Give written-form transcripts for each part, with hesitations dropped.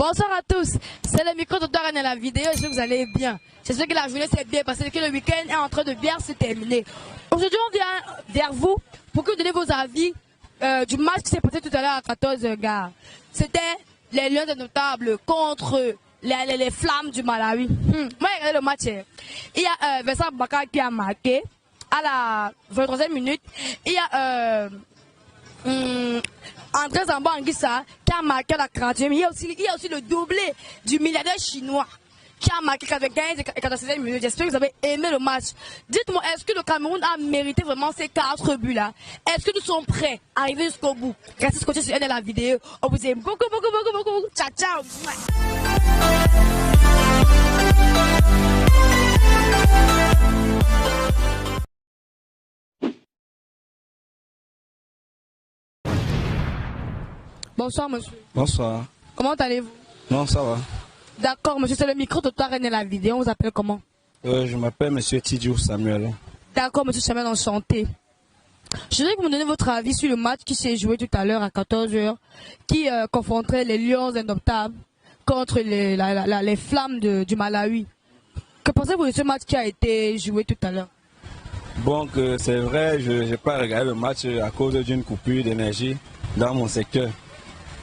Bonsoir à tous, c'est le micro de Doran et la vidéo, j'espère que vous allez bien. J'espère que la journée s'est bien passée et que le week-end est en train de bien se terminer. Aujourd'hui, on vient vers vous pour que vous donnez vos avis du match qui s'est passé tout à l'heure à 14h. C'était les Lions Indomptables contre les Flammes du Malawi. Moi, j'ai regardé le match. Il y a Vincent Baka qui a marqué à la 23e minute. Il y a André Zamba Anguissa qui a marqué à la 40e. Il y a aussi le doublé du milliardaire chinois qui a marqué 95 et 96e minute. J'espère que vous avez aimé le match. Dites-moi, est-ce que le Cameroun a mérité vraiment ces 4 buts-là? Est-ce que nous sommes prêts à arriver jusqu'au bout? Restez scotchés sur la vidéo. On vous aime beaucoup. Ciao, ciao. Bonsoir, monsieur. Bonsoir. Comment allez-vous? Non, ça va. D'accord, monsieur, c'est le micro de toi, René la vidéo. On vous appelle comment? Je m'appelle monsieur Tidjou Samuel. D'accord, monsieur Samuel, enchanté. Je voudrais que vous me donniez votre avis sur le match qui s'est joué tout à l'heure à 14h, qui confronterait les Lions Indomptables contre les Flammes du Malawi. Que pensez-vous de ce match qui a été joué tout à l'heure? Bon, c'est vrai, je n'ai pas regardé le match à cause d'une coupure d'énergie dans mon secteur.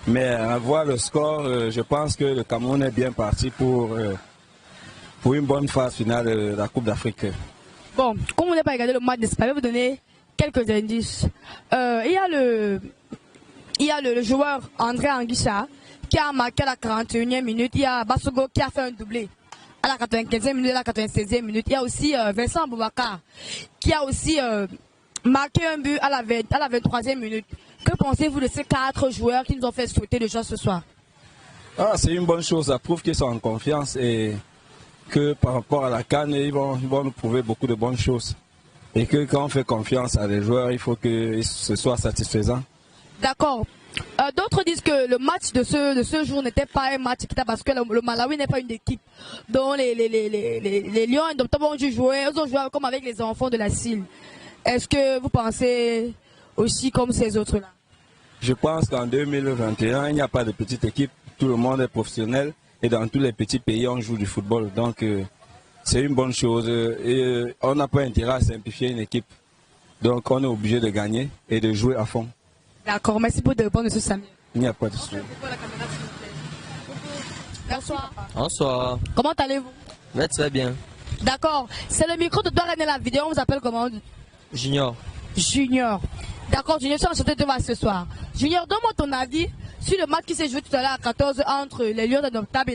Mais à voir le score, je pense que le Cameroun est bien parti pour une bonne phase finale de la Coupe d'Afrique. Bon, comme on n'a pas regardé le match, je vais vous donner quelques indices. Il y a le joueur André Anguissa qui a marqué à la 41e minute. Il y a Bassogo qui a fait un doublé à la 95e minute et à la 96e minute. Il y a aussi Vincent Boubacar qui a aussi marqué un but à la 23e minute. Que pensez-vous de ces 4 joueurs qui nous ont fait souhaiter le jeu ce soir? C'est une bonne chose, ça prouve qu'ils sont en confiance et que par rapport à la CAN, ils vont nous prouver beaucoup de bonnes choses. Et que quand on fait confiance à des joueurs, il faut que ce soit satisfaisant. D'accord. D'autres disent que le match de ce jour n'était pas un match équitable parce que le Malawi n'est pas une équipe dont les Lions Indomptables ont dû jouer, ils ont joué comme avec les enfants de la CIL. Est-ce que vous pensez aussi comme ces autres-là? Je pense qu'en 2021, il n'y a pas de petite équipe, tout le monde est professionnel et dans tous les petits pays, on joue du football. Donc, c'est une bonne chose et on n'a pas intérêt à simplifier une équipe. Donc, on est obligé de gagner et de jouer à fond. D'accord, merci pour de répondre, M. Samuel. Il n'y a pas de souci. Bonsoir. Bonsoir. Comment allez-vous? Très bien. D'accord, c'est le micro de Doran et la vidéo, on vous appelle comment? Junior. Junior. D'accord, Junior, je suis enchanté de te voir ce soir. Junior, donne-moi ton avis sur le match qui s'est joué tout à l'heure à 14 entre les Lions Indomptables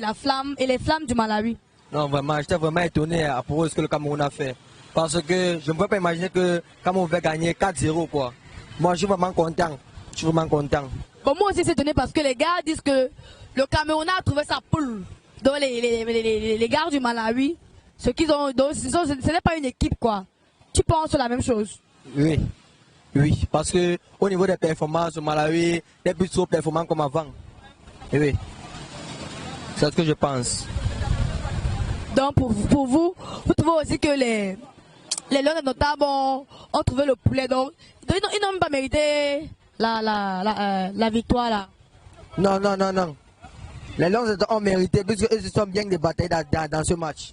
et les Flammes du Malawi. Non, vraiment, j'étais vraiment étonné à propos de ce que le Cameroun a fait. Parce que je ne pouvais pas imaginer que le Cameroun va gagner 4-0, quoi. Moi, je suis vraiment content. Je suis vraiment content. Bon, moi aussi, c'est étonné parce que les gars disent que le Cameroun a trouvé sa poule. Donc, les gars du Malawi, ce n'est pas une équipe, quoi. Tu penses la même chose? Oui. Oui, parce que au niveau des performances au Malawi, n'est plus trop performant comme avant. Et oui, c'est ce que je pense. Donc pour vous, vous trouvez aussi que les Lions Indomptables ont trouvé le poulet, donc ils n'ont même pas mérité la victoire là. Non. Les Lions ont mérité puisqu'ils se sont bien débattus dans ce match.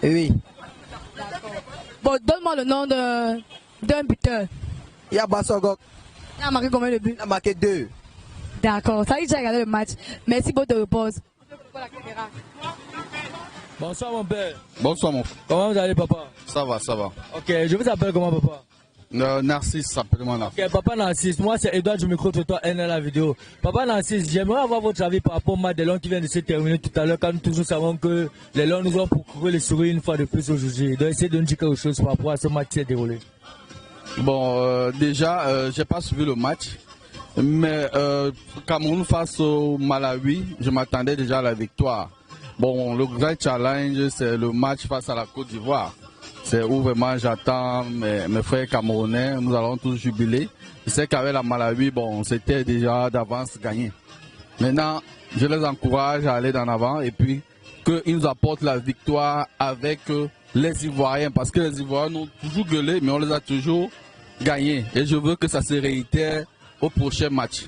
Et oui. Bon, donne-moi le nom d'un buteur. Il y a Bassogok. Il a marqué combien de buts? Il a marqué 2. D'accord, ça y est, j'ai regardé le match. Merci pour te repose. Bonsoir mon père. Bonsoir mon frère. Comment vous allez papa? Ça va, ça va. Ok, je vous appelle comment papa? Narcisse, simplement Narcisse. Ok, papa Narcisse, moi c'est Edouard du micro de toi, N la vidéo. Papa Narcisse, j'aimerais avoir votre avis par rapport au match des Lions qui vient de se terminer tout à l'heure, quand nous tous savons que les Lions nous ont procuré les souris une fois de plus aujourd'hui. Donc essayez de nous dire quelque chose par rapport à ce match qui s'est déroulé. Bon, déjà, j'ai pas suivi le match, mais Cameroun face au Malawi, je m'attendais déjà à la victoire. Bon, le vrai challenge, c'est le match face à la Côte d'Ivoire. C'est où vraiment j'attends mes frères camerounais, nous allons tous jubiler. Je sais qu'avec la Malawi, bon, c'était déjà d'avance gagné. Maintenant, je les encourage à aller en avant et puis qu'ils nous apportent la victoire avec les Ivoiriens. Parce que les Ivoiriens ont toujours gueulé, mais on les a toujours gagnés. Et je veux que ça se réitère au prochain match.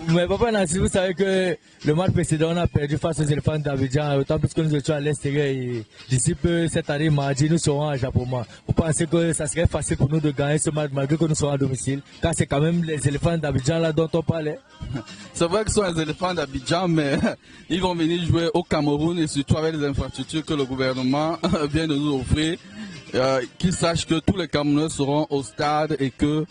Mais papa Nancy, vous savez que le match précédent, on a perdu face aux éléphants d'Abidjan, autant plus que nous étions à l'extérieur. Et d'ici peu, cette année, mardi, nous serons à Japon. Vous pensez que ça serait facile pour nous de gagner ce match malgré que nous serons à domicile? Car c'est quand même les éléphants d'Abidjan là dont on parlait. C'est vrai que ce sont les éléphants d'Abidjan, mais ils vont venir jouer au Cameroun et surtout avec les infrastructures que le gouvernement vient de nous offrir. Qu'ils sachent que tous les Camerounais seront au stade et que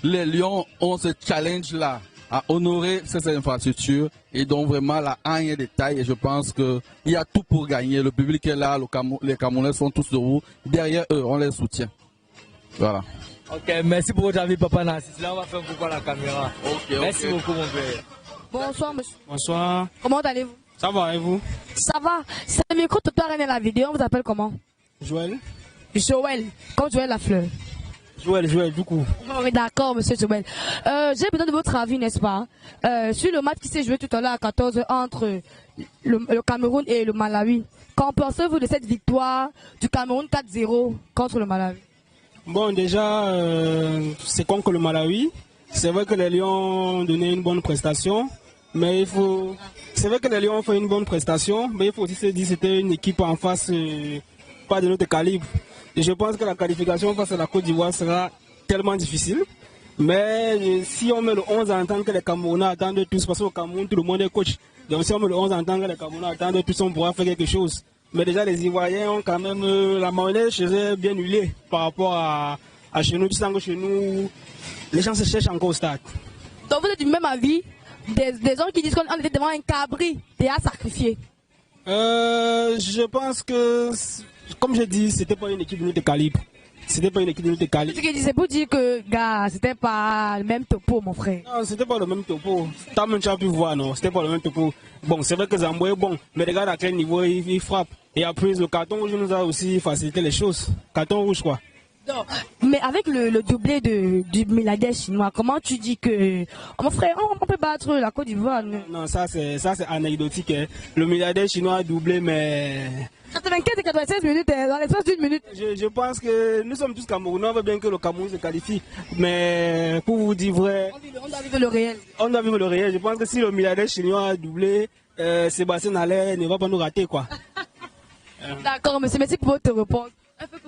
les Lions ont ce challenge-là à honorer ces infrastructures et donc vraiment la haine est des tailles et je pense qu'il y a tout pour gagner. Le public est là, les Camerounais sont tous debout. Derrière eux, on les soutient. Voilà. Ok, merci pour votre avis, papa Nancy. Là, on va faire un coucou à la caméra. Merci ok. beaucoup, mon père. Bonsoir, monsieur. Bonsoir, Comment allez-vous? ça va et vous? Ça va. C'est le micro de toi, René la vidéo. On vous appelle comment? Joël? Joël. Comme Joël Lafleur. Joël, du coup. Oui, d'accord, monsieur Joël. J'ai besoin de votre avis, n'est-ce pas? Sur le match qui s'est joué tout à l'heure à 14 entre le Cameroun et le Malawi. Qu'en pensez-vous de cette victoire du Cameroun 4-0 contre le Malawi? Bon, déjà, c'est contre le Malawi. C'est vrai que les Lions ont donné une bonne prestation, mais il faut... C'est vrai que les Lions ont fait une bonne prestation, mais il faut aussi se dire que c'était une équipe en face, pas de notre calibre. Et je pense que la qualification face à la Côte d'Ivoire sera tellement difficile. Mais si on met le 11 en tant que les Camerounais attendent tous, parce qu'au Cameroun, tout le monde est coach. Donc si on met le 11 en tant que les Camerounais attendent tous, on pourra faire quelque chose. Mais déjà, les Ivoiriens ont quand même la mayonnaise chez eux bien huilée par rapport à chez nous. Tu sens que chez nous, les gens se cherchent encore au stade. Donc vous êtes du même avis des gens qui disent qu'on était devant un cabri déjà sacrifié? Je pense que, comme je dis, c'était pas une équipe de notre calibre. C'était pas une équipe de notre calibre. C'est pour dire que, gars, c'était pas le même topo, mon frère. Non, c'était pas le même topo. Toi-même, tu as pu voir, non, c'était pas le même topo. Bon, c'est vrai que Zambo est bon, mais regarde à quel niveau il frappe. Et après, le carton rouge nous a aussi facilité les choses. Carton rouge, quoi. Non, mais avec le doublé du milliardaire chinois, comment tu dis que, oh, mon frère, on peut battre la Côte d'Ivoire? Non, ça c'est anecdotique. Hein. Le milliardaire chinois a doublé, mais... 95 et 96 minutes, dans l'espace d'une minute. Je pense que nous sommes tous Camerounais, on veut bien que le Cameroun se qualifie. Mais pour vous dire vrai... On doit vivre le réel. On doit vivre le réel. Je pense que si le milliardaire chinois a doublé, Sébastien Haller ne va pas nous rater, quoi. D'accord, monsieur, merci pour votre réponse.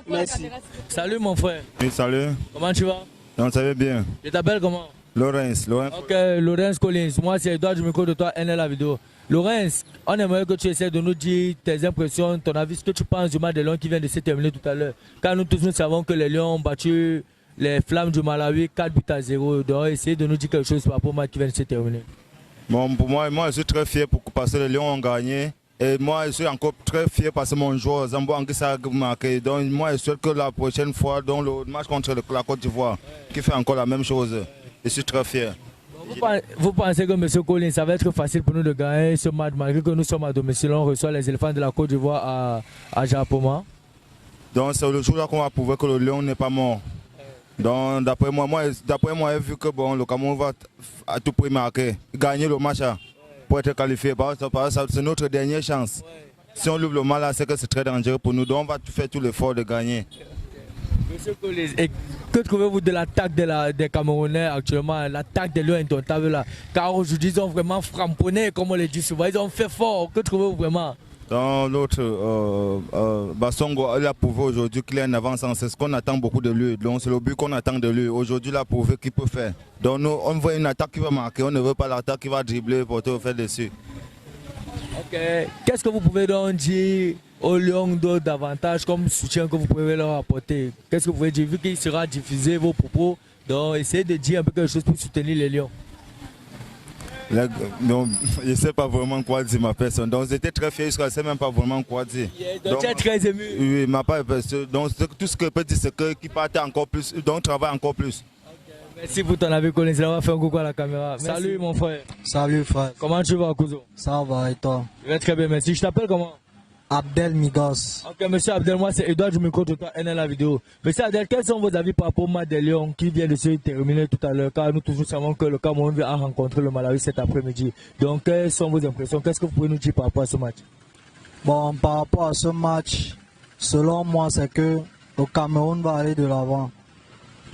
Merci. Salut, mon frère. Oui, salut. Comment tu vas? Non, ça va bien. Je t'appelle comment? Laurence. Ok, Laurence Collins. Moi, c'est Edouard du micro de toi, NL la vidéo. Laurence, on aimerait que tu essaies de nous dire tes impressions, ton avis, ce que tu penses du match des Lions qui vient de se terminer tout à l'heure. Car nous tous nous savons que les Lions ont battu les Flammes du Malawi 4-0. Donc, essayez de nous dire quelque chose par rapport au match qui vient de se terminer. Bon, pour moi, je suis très fier parce que les Lions ont gagné. Et moi, je suis encore très fier parce que mon joueur, Zambo Anguissa, a marqué. Donc, moi, je souhaite que la prochaine fois, dans le match contre la Côte d'Ivoire, qui fait encore la même chose, je suis très fier. Vous pensez que M. Collins, ça va être facile pour nous de gagner ce match malgré que nous sommes à domicile, on reçoit les éléphants de la Côte d'Ivoire à Japoma? Donc, c'est le jour-là qu'on va prouver que le Lion n'est pas mort. Donc, d'après moi, j'ai vu que bon, le Cameroun va à tout prix marquer, gagner le match pour être qualifié. C'est notre dernière chance. Si on ouvre le mal, c'est que c'est très dangereux pour nous. Donc, on va faire tout l'effort de gagner. Monsieur Collins, que trouvez-vous de l'attaque des Camerounais actuellement, l'attaque des Lions indomptables là? Car aujourd'hui, ils ont vraiment framponné, comme on le dit souvent, ils ont fait fort. Que trouvez-vous vraiment? Dans l'autre, Bassongo, il a prouvé aujourd'hui qu'il est en avance. C'est ce qu'on attend beaucoup de lui. Donc c'est le but qu'on attend de lui. Aujourd'hui, il a prouvé qu'il peut faire. Donc nous, on veut une attaque qui va marquer. On ne veut pas l'attaque qui va dribbler pour te faire dessus. Ok. Qu'est-ce que vous pouvez donc dire aux Lions davantage comme soutien que vous pouvez leur apporter? Qu'est-ce que vous pouvez dire? Vu qu'il sera diffusé vos propos, donc essayez de dire un peu quelque chose pour soutenir les Lions. Donc, je ne sais pas vraiment quoi dire ma personne. Donc j'étais très fier, je ne sais même pas vraiment quoi dire. Donc tu es très ému. Oui, ma personne. Donc tout ce que je peux dire, c'est qu'il partait encore plus, donc travaille encore plus. Okay. Merci pour ton avis, Collins. On va faire un coucou à la caméra. Merci. Salut mon frère. Salut frère. Comment tu vas, Kouzo? Ça va et toi? Je vais très bien, merci. Je t'appelle comment? Abdel Migos. Ok, monsieur Abdel, moi c'est Edouard du micro de toi, NL la vidéo. Monsieur Abdel, quels sont vos avis par rapport au match des Lions qui vient de se terminer tout à l'heure? Car nous toujours savons que le Cameroun va rencontrer le Malawi cet après-midi. Donc, quelles sont vos impressions? Qu'est-ce que vous pouvez nous dire par rapport à ce match? Bon, par rapport à ce match, selon moi, c'est que le Cameroun va aller de l'avant.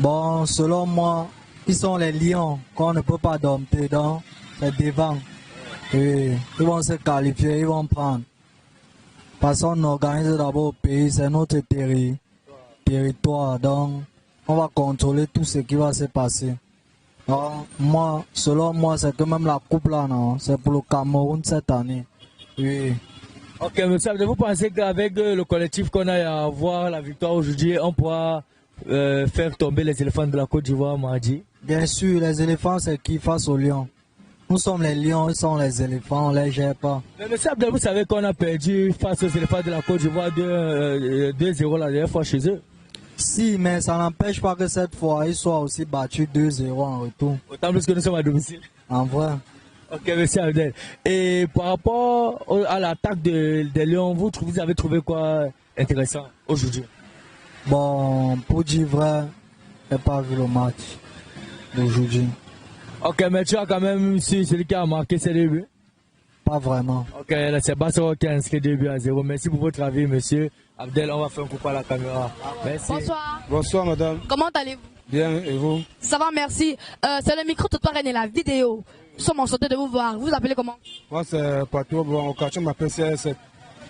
Bon, selon moi, ils sont les lions qu'on ne peut pas dompter, donc c'est devant. Et ils vont se qualifier, ils vont prendre. Parce qu'on organise d'abord au pays, c'est notre territoire, donc on va contrôler tout ce qui va se passer. Donc, moi, selon moi, c'est que même la coupe là, non, c'est pour le Cameroun cette année. Oui. Ok, monsieur, vous pensez qu'avec le collectif qu'on a à avoir la victoire aujourd'hui, on pourra faire tomber les éléphants de la Côte d'Ivoire mardi? Bien sûr, les éléphants, c'est qui face aux lions. Nous sommes les lions, ils sont les éléphants, on ne les gère pas. Mais monsieur Abdel, vous savez qu'on a perdu face aux éléphants de la Côte d'Ivoire 2-0 la dernière fois chez eux? Si, mais ça n'empêche pas que cette fois, ils soient aussi battus 2-0 en retour. Autant plus que nous sommes à domicile. En vrai. Ok, monsieur Abdel. Et par rapport à l'attaque des Lions, vous avez trouvé quoi intéressant aujourd'hui? Bon, pour dire vrai, je n'ai pas vu le match d'aujourd'hui. Ok, mais tu as quand même su celui qui a marqué ses débuts? Pas vraiment. Ok, c'est Bassoro qui a inscrit 2-0. Merci pour votre avis, monsieur Abdel. On va faire un coucou à la caméra. Merci. Bonsoir. Bonsoir, madame. Comment allez-vous? Bien, et vous? Ça va, merci. C'est le micro de et la vidéo. Nous sommes enchantés de vous voir. Vous vous appelez comment? Moi, c'est Pato. Bon, au quartier, on m'appelle CR7.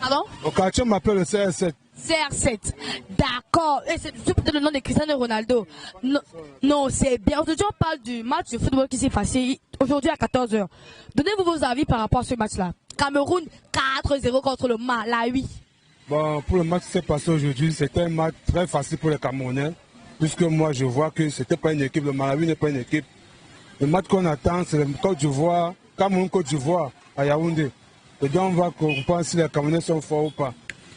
Pardon? Au quartier, on m'appelle le CR7. CR7. D'accord. Et c'est peut-être le nom de Cristiano Ronaldo. Non, non, c'est bien. Aujourd'hui, on parle du match de football qui s'est passé aujourd'hui à 14 h. Donnez-vous vos avis par rapport à ce match-là. Cameroun 4-0 contre le Malawi. Bon, pour le match qui s'est passé aujourd'hui, c'était un match très facile pour les Camerounais. Puisque moi, je vois que ce n'était pas une équipe. Le Malawi n'est pas une équipe. Le match qu'on attend, c'est le Côte d'Ivoire, Cameroun-Côte d'Ivoire à Yaoundé. Et donc, on va comprendre si les Camerounais sont forts ou pas.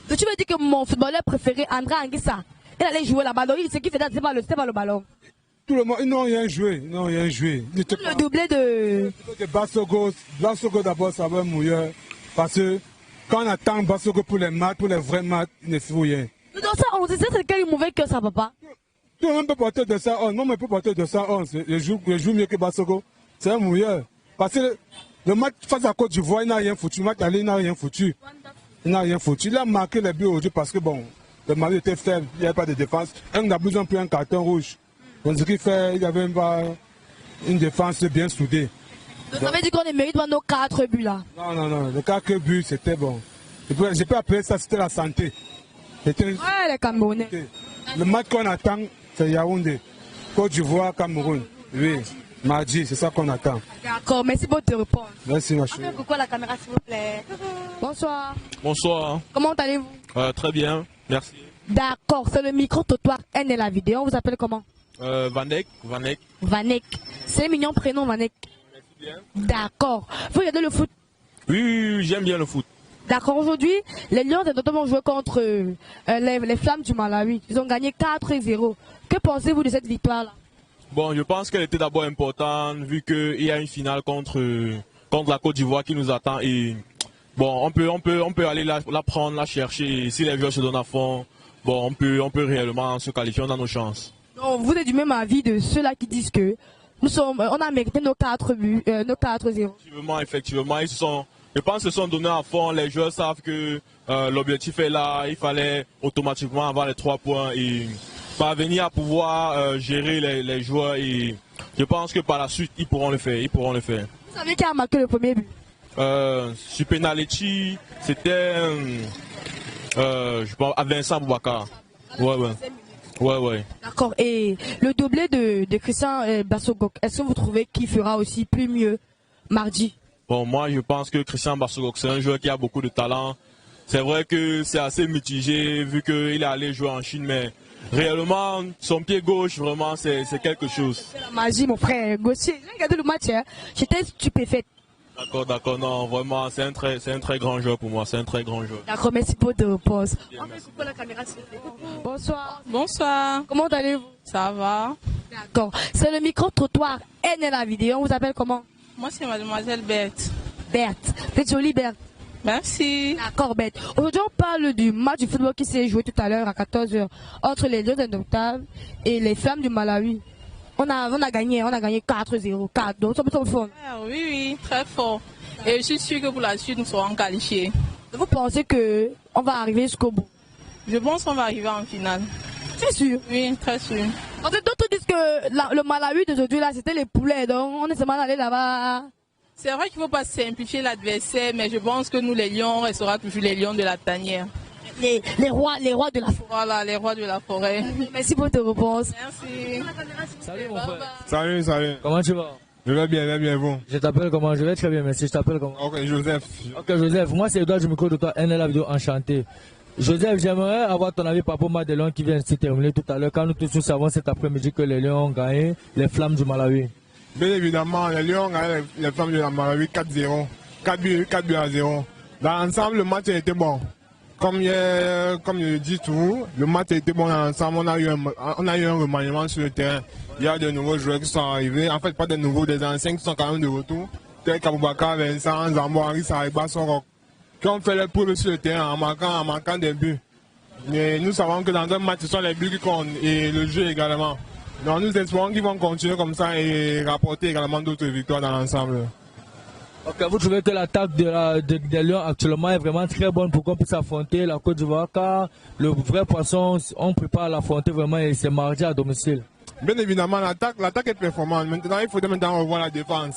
Donc, tu veux dire que mon footballeur préféré, André Anguissa, il allait jouer la balle. Ce qu'il fait, c'est pas le ballon. Tout le monde, ils n'ont rien joué. Ils n'ont rien joué. Le doublé de Bassogo d'abord, ça va mouiller. Parce que quand on attend Bassogo pour les maths, pour les vrais maths, il ne fait rien. Donc ça, on sait c'est quel mauvais que ça, papa. Tout le monde peut porter 211. Moi, je peux porter 211. Je joue mieux que Bassogo. C'est un mouilleur. Parce que le match face à Côte d'Ivoire, il n'a rien foutu. Le match aller, il n'a rien foutu. Il n'a rien foutu. Il a marqué les buts aujourd'hui parce que bon, le Mali était faible. Il n'y avait pas de défense. On a besoin de un carton rouge. Donc ce qui fait, il y avait une défense bien soudée. Donc ça veut dire qu'on mérite nos 4 buts là. Non. Le 4 buts, c'était bon. Je peux appeler ça, c'était la santé. Ouais, les Camerounais. Le match qu'on attend, c'est Yaoundé. Côte d'Ivoire, Cameroun. Oui, mardi, c'est ça qu'on attend. D'accord, merci pour te répondre. Merci, ma chérie. Pourquoi la caméra, s'il vous plaît? Bonsoir. Bonsoir. Comment allez-vous? Très bien, merci. D'accord, c'est le micro-trottoir N et la vidéo. On vous appelle comment? Vanek. Vanek. C'est un mignon prénom, Vanek. Merci bien. D'accord. Vous regardez le foot? Oui, j'aime bien le foot. D'accord, aujourd'hui, les Lions ont notamment joué contre les Flammes du Malawi. Ils ont gagné 4-0. Que pensez-vous de cette victoire-là? Bon, je pense qu'elle était d'abord importante vu qu'il y a une finale contre la Côte d'Ivoire qui nous attend. Et bon, on peut aller la prendre, la chercher. Et si les joueurs se donnent à fond, bon, on peut réellement se qualifier, on a nos chances. Donc, vous êtes du même avis de ceux-là qui disent que on a mérité nos 4 buts, nos 4-0. Effectivement, je pense qu'ils se sont donnés à fond. Les joueurs savent que l'objectif est là. Il fallait automatiquement avoir les 3 points et parvenir à pouvoir gérer les joueurs. Et je pense que par la suite, ils pourront le faire. Vous savez qui a marqué le premier but? Sur penalty, c'était je pense à Vincent Boubacar. Ouais. D'accord. Et le doublé de Christian Bassogok, est-ce que vous trouvez qu'il fera aussi plus mieux mardi? Bon, moi je pense que Christian Bassogok, c'est un joueur qui a beaucoup de talent. C'est vrai que c'est assez mitigé vu qu'il est allé jouer en Chine, mais réellement, son pied gauche, vraiment, c'est quelque chose. C'est la magie, mon frère. Gauthier, j'ai regardé le match, hein. J'étais stupéfaite. D'accord, non, vraiment, c'est un très grand joueur pour moi, c'est un très grand joueur. D'accord, merci pour ta réponse. On fait couper la caméra, s'il vous plaît. Bonsoir. Bonsoir. Comment allez-vous? Ça va. D'accord. C'est le micro-trottoir N et la vidéo. On vous appelle comment? Moi, c'est mademoiselle Berthe. Berthe. Vous êtes jolie, Berthe. Merci. D'accord, Berthe. Aujourd'hui, on parle du match du football qui s'est joué tout à l'heure à 14 h entre les Lions indomptables et les Flammes du Malawi. On a gagné 4-0. 4. Donc, ça peut être fort. Oui, très fort. Et je suis sûr que pour la suite, nous serons qualifiés. Vous pensez qu'on va arriver jusqu'au bout? Je pense qu'on va arriver en finale. C'est sûr? Oui, très sûr. D'autres disent que le Malawi d'aujourd'hui, là, c'était les poulets. Donc, on est seulement allé là-bas. C'est vrai qu'il ne faut pas simplifier l'adversaire, mais je pense que nous, les lions, on restera toujours les lions de la tanière. Les rois de la forêt. Voilà, les rois de la forêt. Merci pour tes réponses. Merci. Salut mon frère. Salut, salut. Comment tu vas? Je vais bien, vous. Je t'appelle comment? Je vais très bien, merci. Je t'appelle comment? Ok, Joseph. Ok, Joseph. Moi, c'est Edouard, je me de toi, NL la vidéo enchanté. Joseph, j'aimerais avoir ton avis par rapport au match des Lions qui vient de se terminer tout à l'heure. Quand nous tous savons cet après-midi que les Lions ont gagné les Flammes du Malawi. Bien évidemment, les Lions ont gagné les Flammes du Malawi 4-0. 4 buts à 0. Dans l'ensemble, le match a été bon. Comme je dis tout, le match a été bon dans l'ensemble. On a eu un remaniement sur le terrain. Il y a de nouveaux joueurs qui sont arrivés. En fait, pas des nouveaux, des anciens qui sont quand même de retour. Tels qu'Aboubakar, Vincent, Zambo, Henri, Sariba, Sorok. Qui ont fait les preuves sur le terrain en marquant des buts. Mais nous savons que dans un match, ce sont les buts qui comptent et le jeu également. Donc nous espérons qu'ils vont continuer comme ça et rapporter également d'autres victoires dans l'ensemble. Ok, vous trouvez que l'attaque des Lions actuellement est vraiment très bonne pour qu'on puisse affronter la Côte d'Ivoire, car le vrai poisson, on prépare l'affronter vraiment et c'est mardi à domicile. Bien évidemment, l'attaque est performante. Maintenant, il faudrait maintenant revoir la défense.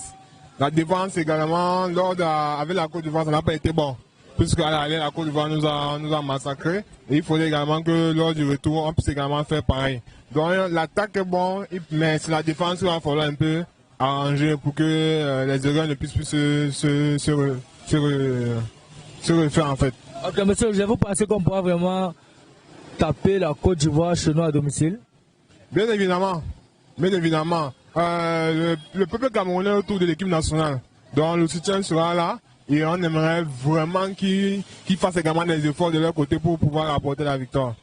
La défense également, avec la Côte d'Ivoire, ça n'a pas été bon. Puisque à l'aller, la Côte d'Ivoire nous a massacrés. Et il faudrait également que lors du retour, on puisse également faire pareil. Donc l'attaque est bonne, mais c'est la défense qu'il va falloir un peu arranger pour que les erreurs ne puissent plus se refaire en fait. Ok, monsieur, vous pensez qu'on pourra vraiment taper la Côte d'Ivoire chez nous à domicile? Bien évidemment. Le peuple camerounais autour de l'équipe nationale. Donc le soutien sera là. Et on aimerait vraiment qu'ils fassent également des efforts de leur côté pour pouvoir apporter la victoire.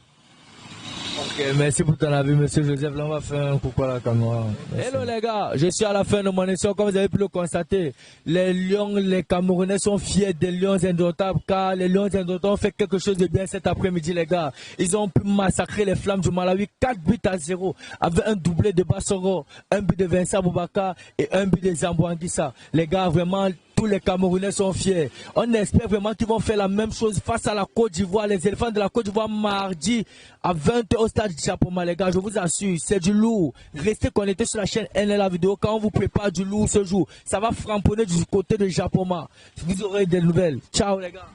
Ok, merci pour ton avis, monsieur Joseph. Là, on va faire un coucou à la caméra. Hello les gars, je suis à la fin de mon émission. Comme vous avez pu le constater, les Lions, les Camerounais sont fiers des Lions indomptables, car les Lions indomptables ont fait quelque chose de bien cet après-midi, les gars. Ils ont pu massacrer les Flammes du Malawi 4 buts à 0, avec un doublé de Bassoro, un but de Vincent Aboubakar et un but de Zambo Anguissa. Les gars, vraiment, tous les Camerounais sont fiers. On espère vraiment qu'ils vont faire la même chose face à la Côte d'Ivoire, les éléphants de la Côte d'Ivoire, mardi à 20h au stade Japoma, les gars. Je vous assure, c'est du lourd. Restez connectés sur la chaîne NL la vidéo quand on vous prépare du lourd ce jour. Ça va framponner du côté de Japoma. Vous aurez des nouvelles. Ciao les gars.